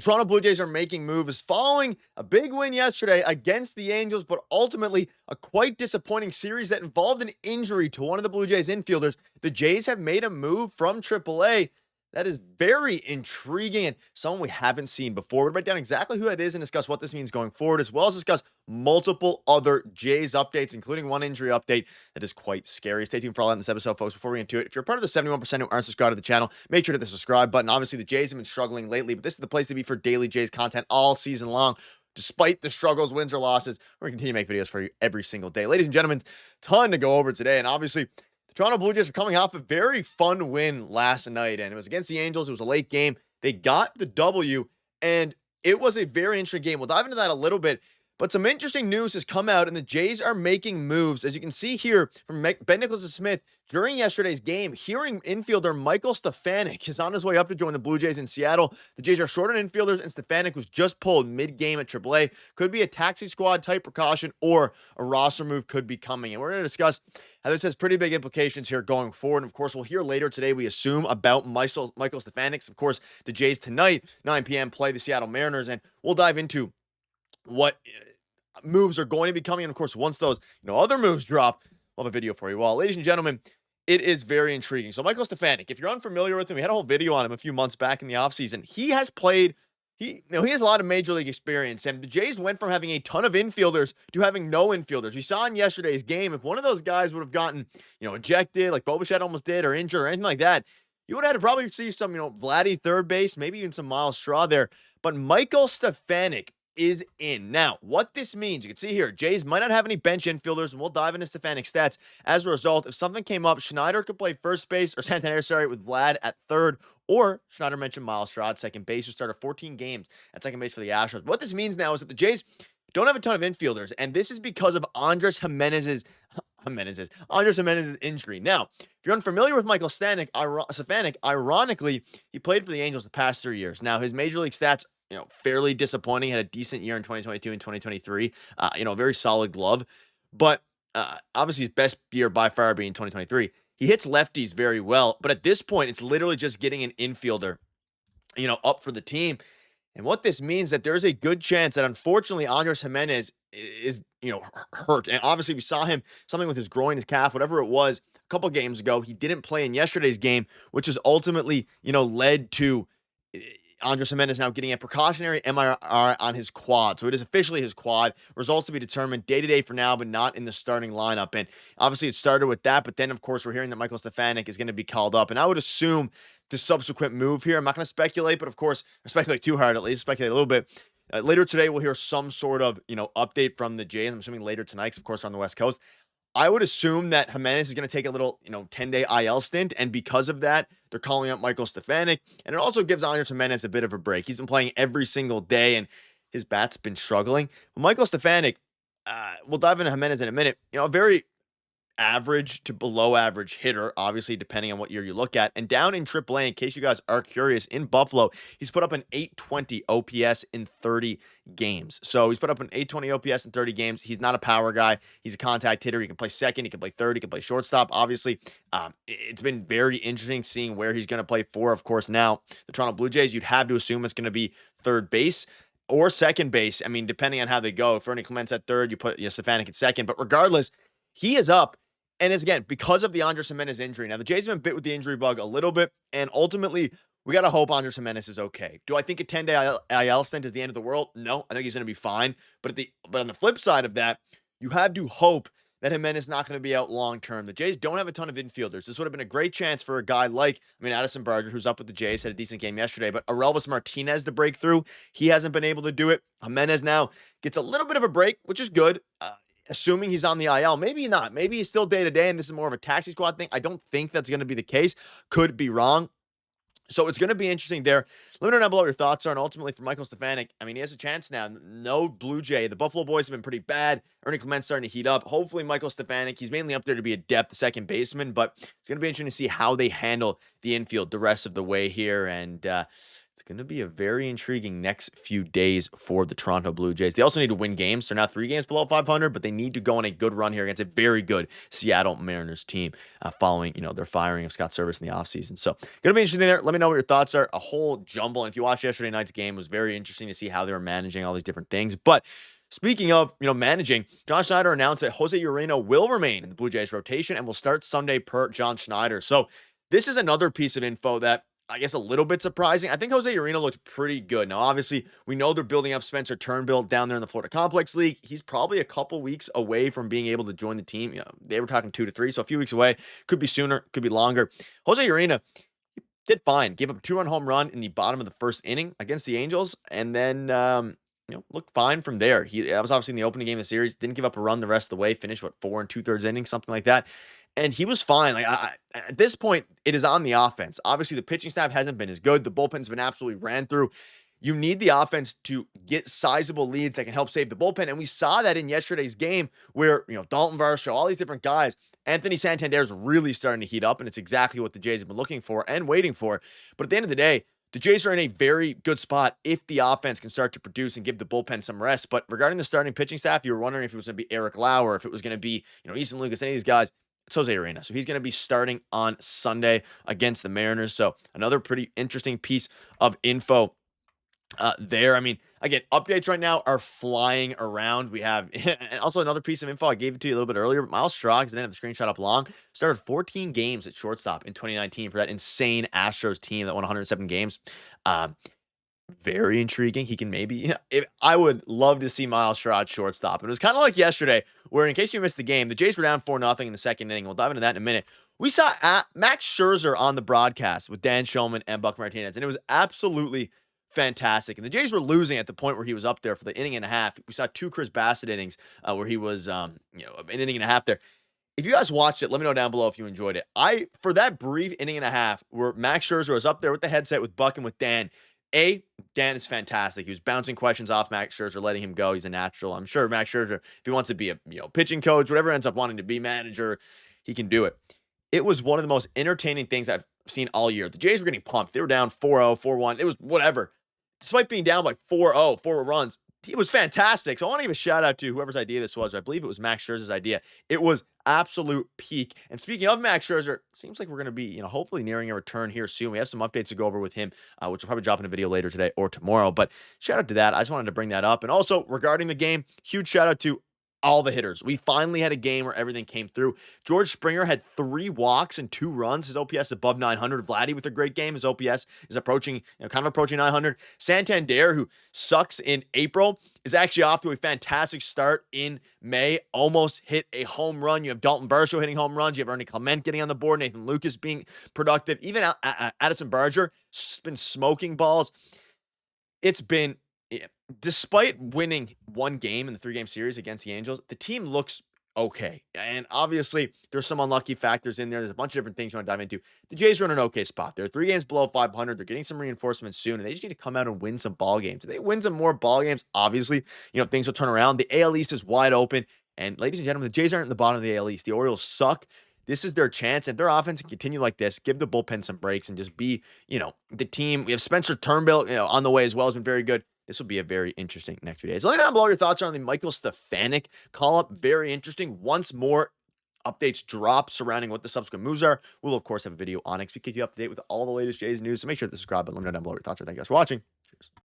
Toronto Blue Jays are making moves following a big win yesterday against the Angels, but ultimately a quite disappointing series that involved an injury to one of the Blue Jays infielders. The Jays have made a move from AAA that is very intriguing and someone we haven't seen before. We'll break down exactly who that is and discuss what this means going forward, as well as discuss multiple other Jays updates, including one injury update that is quite scary. Stay tuned for all that in this episode, folks. Before we get into it, if you're part of the 71% who aren't subscribed to the channel, make sure to hit the subscribe button. Obviously, the Jays have been struggling lately, but this is the place to be for daily Jays content all season long. Despite the struggles, wins, or losses, we're going to continue to make videos for you every single day. Ladies and gentlemen, ton to go over today, and obviously, the Toronto Blue Jays are coming off a very fun win last night, and it was against the Angels. It was a late game. They got the W, and it was a very interesting game. We'll dive into that a little bit, but some interesting news has come out, and the Jays are making moves. As you can see here from Ben Nicholson-Smith during yesterday's game, hearing infielder Michael Stefanic is on his way up to join the Blue Jays in Seattle. The Jays are short on infielders, and Stefanic was just pulled mid-game at AAA. Could be a taxi squad type precaution, or a roster move could be coming. And we're going to discuss how this has pretty big implications here going forward. And of course, we'll hear later today, we assume, about Michael Stefanic. Of course, the Jays tonight, 9 p.m., play the Seattle Mariners, and we'll dive into what moves are going to be coming. And of course, once those other moves drop, we'll have a video for you all. Ladies and gentlemen, it is very intriguing. So Michael Stefanic, if you're unfamiliar with him, we had a whole video on him a few months back in the offseason. He has played he has a lot of major league experience, and the Jays went from having a ton of infielders to having no infielders. We saw in yesterday's game, if one of those guys would have gotten, ejected, like Bichette almost did, or injured, or anything like that, you would have had to probably see some, Vladdy third base, maybe even some Miles Straw there. But Michael Stefanic is in. Now, what this means, you can see here, Jays might not have any bench infielders, and we'll dive into Stefanic's stats. As a result, if something came up, Schneider could play first base, or Santander, with Vlad at third, or Schneider mentioned Miles Straw at second base, who started 14 games at second base for the Astros. What this means now is that the Jays don't have a ton of infielders, and this is because of Andres Gimenez's injury. Now, if you're unfamiliar with Michael Stefanic, ironically, he played for the Angels the past 3 years. Now, his major league stats, fairly disappointing. Had a decent year in 2022 and 2023. A very solid glove, but obviously his best year by far being 2023. He hits lefties very well, but at this point, it's literally just getting an infielder, up for the team. And what this means that there's a good chance that, unfortunately, Andres Gimenez is, hurt. And obviously, we saw him something with his groin, his calf, whatever it was, a couple games ago. He didn't play in yesterday's game, which has ultimately, led to Andres Gimenez now getting a precautionary MRI on his quad. So it is officially his quad. Results to be determined day-to-day for now, but not in the starting lineup. And obviously it started with that, but then, of course, we're hearing that Michael Stefanic is going to be called up. And I would assume the subsequent move here, I'm not going to speculate, but of course, or speculate too hard at least, speculate a little bit. Later today, we'll hear some sort of, update from the Jays. I'm assuming later tonight, because of course, we're on the West Coast. I would assume that Gimenez is going to take a little, 10-day IL stint, and because of that, they're calling up Michael Stefanic, and it also gives Andres Gimenez a bit of a break. He's been playing every single day, and his bat's been struggling. But Michael Stefanic, we'll dive into Gimenez in a minute, a very average to below average hitter, obviously, depending on what year you look at. And down in AAA, in case you guys are curious, in Buffalo, he's put up an 820 OPS in 30 games. So he's put up an 820 OPS in 30 games. He's not a power guy. He's a contact hitter. He can play second. He can play third. He can play shortstop. Obviously, it's been very interesting seeing where he's going to play for. Of course, now the Toronto Blue Jays, you'd have to assume it's going to be third base or second base. I mean, depending on how they go. If Ernie Clements at third, you put Stefanic at second. But regardless, he is up. And it's, again, because of the Andres Gimenez injury. Now, the Jays have been bit with the injury bug a little bit, and ultimately, we got to hope Andres Gimenez is okay. Do I think a 10-day IL stint is the end of the world? No, I think he's going to be fine. But on the flip side of that, you have to hope that Gimenez is not going to be out long-term. The Jays don't have a ton of infielders. This would have been a great chance for a guy like, Addison Barger, who's up with the Jays, had a decent game yesterday, but Aurelvis Martinez to break through. He hasn't been able to do it. Gimenez now gets a little bit of a break, which is good. Assuming he's on the IL. Maybe not. Maybe he's still day-to-day, and this is more of a taxi squad thing. I don't think that's going to be the case. Could be wrong. So it's going to be interesting there. Let me know down below what your thoughts are. And ultimately, for Michael Stefanic, he has a chance now. No Blue Jay. The Buffalo boys have been pretty bad. Ernie Clements starting to heat up. Hopefully, Michael Stefanic, he's mainly up there to be a depth second baseman, but it's going to be interesting to see how they handle the infield the rest of the way here. And it's Going to be a very intriguing next few days for the Toronto Blue Jays. They also need to win games. They're now 3 games below 500, but they need to go on a good run here against a very good Seattle Mariners team following, their firing of Scott Service in the offseason. So, going to be interesting there. Let me know what your thoughts are. A whole jumble. And if you watched yesterday night's game, it was very interesting to see how they were managing all these different things. But speaking of, managing, John Schneider announced that José Berríos will remain in the Blue Jays rotation and will start Sunday per John Schneider. So, this is another piece of info that I guess a little bit surprising. I think José Berríos looked pretty good. Now, obviously, we know they're building up Spencer Turnbull down there in the Florida Complex League. He's probably a couple weeks away from being able to join the team. They were talking 2 to 3, so a few weeks away. Could be sooner, could be longer. José Berríos did fine. Gave up a 2-run home run in the bottom of the first inning against the Angels, and then looked fine from there. That was obviously in the opening game of the series. Didn't give up a run the rest of the way. Finished 4 2/3 innings, something like that. And he was fine. At this point, it is on the offense. Obviously, the pitching staff hasn't been as good. The bullpen's been absolutely ran through. You need the offense to get sizable leads that can help save the bullpen. And we saw that in yesterday's game where, Dalton Varsho, all these different guys, Anthony Santander's really starting to heat up. And it's exactly what the Jays have been looking for and waiting for. But at the end of the day, the Jays are in a very good spot if the offense can start to produce and give the bullpen some rest. But regarding the starting pitching staff, you were wondering if it was going to be Eric Lauer, if it was going to be, Easton Lucas, any of these guys. It's José Berríos. So he's going to be starting on Sunday against the Mariners. So another pretty interesting piece of info there. I mean, again, updates right now are flying around. We have, and also another piece of info, I gave it to you a little bit earlier, but Miles Straw, because I didn't have the screenshot up long, started 14 games at shortstop in 2019 for that insane Astros team that won 107 games. Very intriguing. He can maybe, I would love to see Miles Straw at shortstop. It was kind of like yesterday, where in case you missed the game, the Jays were down 4-0 in the second inning. We'll dive into that in a minute. We saw Max Scherzer on the broadcast with Dan Shulman and Buck Martinez, and it was absolutely fantastic. And the Jays were losing at the point where he was up there for the inning and a half. We saw 2 Chris Bassett innings where he was, an inning and a half there. If you guys watched it, let me know down below if you enjoyed it. For that brief inning and a half where Max Scherzer was up there with the headset with Buck and with Dan, Dan is fantastic. He was bouncing questions off Max Scherzer, letting him go. He's a natural. I'm sure Max Scherzer, if he wants to be a pitching coach, whatever ends up wanting to be manager, he can do it. It was one of the most entertaining things I've seen all year. The Jays were getting pumped. They were down 4-0, 4-1. It was whatever. Despite being down by 4-0, 4 runs, it was fantastic. So I want to give a shout out to whoever's idea this was. I believe it was Max Scherzer's idea. It was absolute peak. And speaking of Max Scherzer, seems like we're going to be, hopefully nearing a return here soon. We have some updates to go over with him, which will probably drop in a video later today or tomorrow. But shout out to that. I just wanted to bring that up. And also regarding the game, huge shout out to all the hitters. We finally had a game where everything came through. George Springer had 3 walks and 2 runs. His OPS above 900. Vladdy with a great game. His OPS is approaching, kind of approaching 900. Santander, who sucks in April, is actually off to a fantastic start in May. Almost hit a home run. You have Dalton Varsho hitting home runs. You have Ernie Clement getting on the board. Nathan Lucas being productive. Even Addison Barger has been smoking balls. It's been, despite winning 1 game in the 3-game series against the Angels, the team looks okay. And obviously, there's some unlucky factors in there. There's a bunch of different things you want to dive into. The Jays are in an okay spot. They're 3 games below 500. They're getting some reinforcements soon, and they just need to come out and win some ball games. If they win some more ball games, obviously, things will turn around. The AL East is wide open. And ladies and gentlemen, the Jays aren't in the bottom of the AL East. The Orioles suck. This is their chance. If their offense can continue like this, give the bullpen some breaks and just be, the team. We have Spencer Turnbull, on the way as well. Has been very good. This will be a very interesting next few days. Let me know down below your thoughts on the Michael Stefanic call-up. Very interesting. Once more updates drop surrounding what the subsequent moves are, we'll, of course, have a video on it. We keep you up to date with all the latest Jays news. So make sure to subscribe and let me know down below your thoughts. Thank you guys for watching. Cheers.